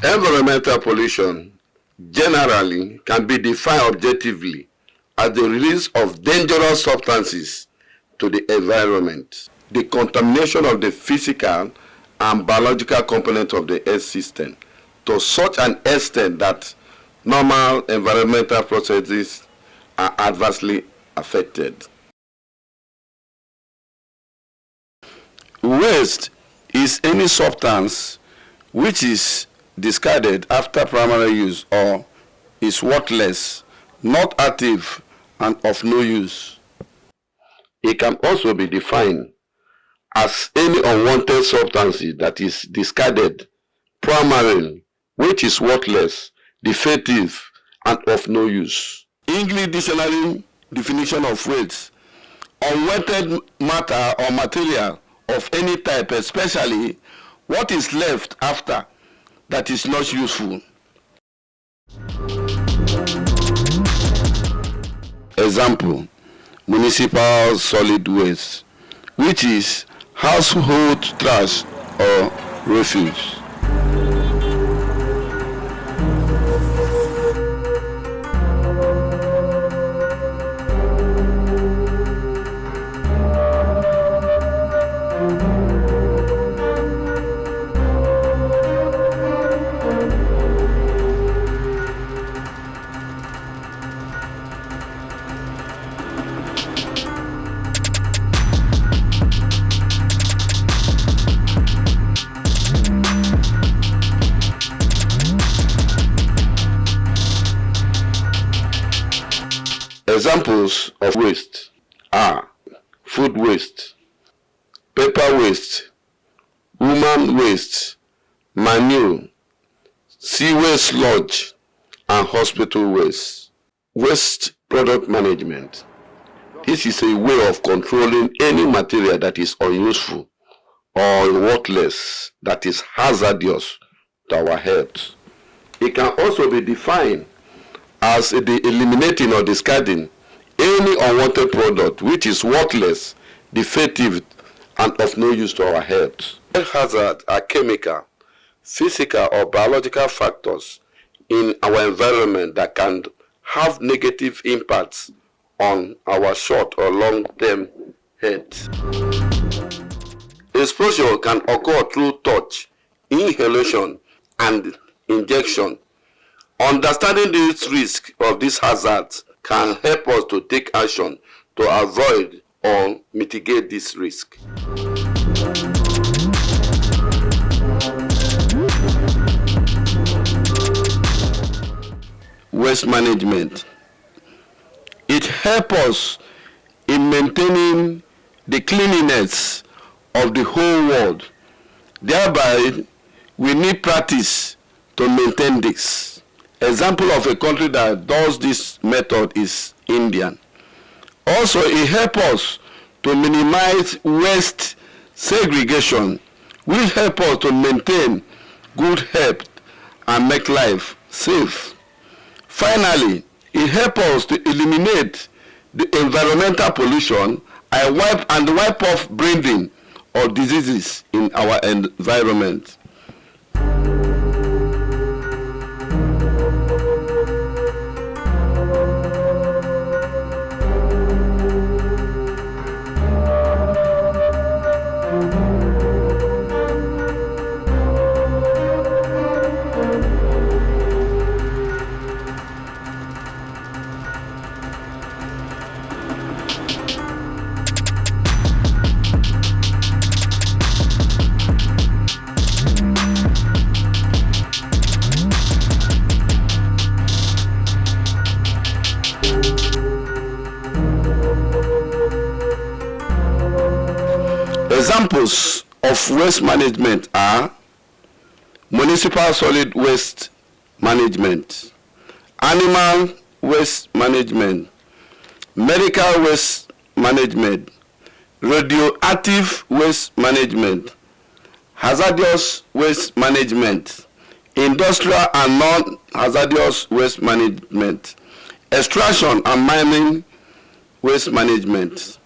Environmental pollution generally can be defined objectively as the release of dangerous substances to the environment, the contamination of the physical and biological component of the earth system to such an extent that normal environmental processes are adversely affected. Waste is any substance which is discarded after primary use or is worthless, not active, and of no use. It can also be defined as any unwanted substance that is discarded primarily, which is worthless, defective, and of no use. English Dictionary definition of waste: unwanted matter or material of any type, especially what is left after that is not useful. Example: municipal solid waste, which is household trash or refuse. Examples of waste are food waste, paper waste, human waste, manure, sewage sludge, and hospital waste. Waste product management. This is a way of controlling any material that is unuseful or worthless, that is hazardous to our health. It can also be defined as the eliminating or discarding any unwanted product which is worthless, defective, and of no use to our health. Hazards are chemical, physical, or biological factors in our environment that can have negative impacts on our short or long-term health. Exposure can occur through touch, inhalation, and injection. Understanding the risk of these hazards can help us to take action to avoid or mitigate this risk. Waste management. It helps us in maintaining the cleanliness of the whole world. Thereby, we need practice to maintain this. Example of a country that does this method is India. Also, it helps us to minimize waste segregation, which helps us to maintain good health and make life safe. Finally, it helps us to eliminate the environmental pollution and wipe off breeding of diseases in our environment. Examples of waste management are municipal solid waste management, animal waste management, medical waste management, radioactive waste management, hazardous waste management, industrial and non-hazardous waste management, extraction and mining waste management.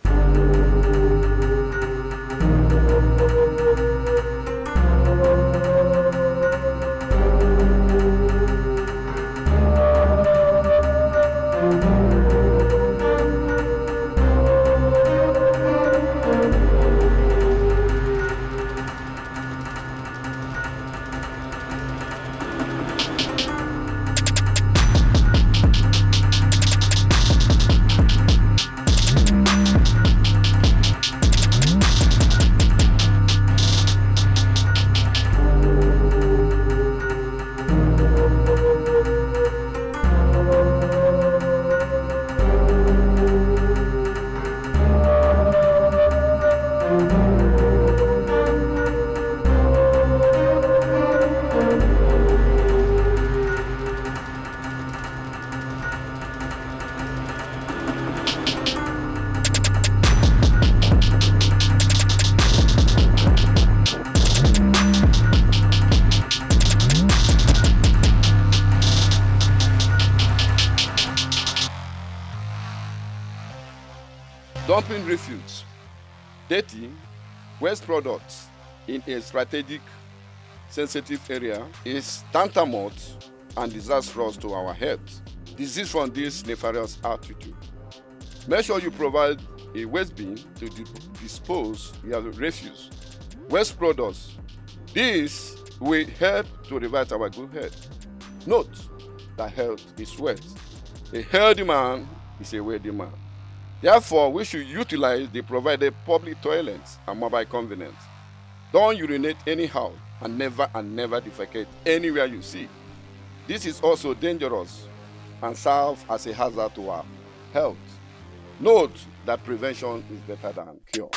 Dumping refuse, dirty, waste products in a strategic, sensitive area is tantamount and disastrous to our health. Desist from this nefarious attitude. Make sure you provide a waste bin to dispose your refuse. Waste products. This will help to revive our good health. Note that health is wealth. A healthy man is a wealthy man. Therefore, we should utilize the provided public toilets and mobile convenience. Don't urinate anyhow and never defecate anywhere you see. This is also dangerous and serve as a hazard to our health. Note that prevention is better than cure.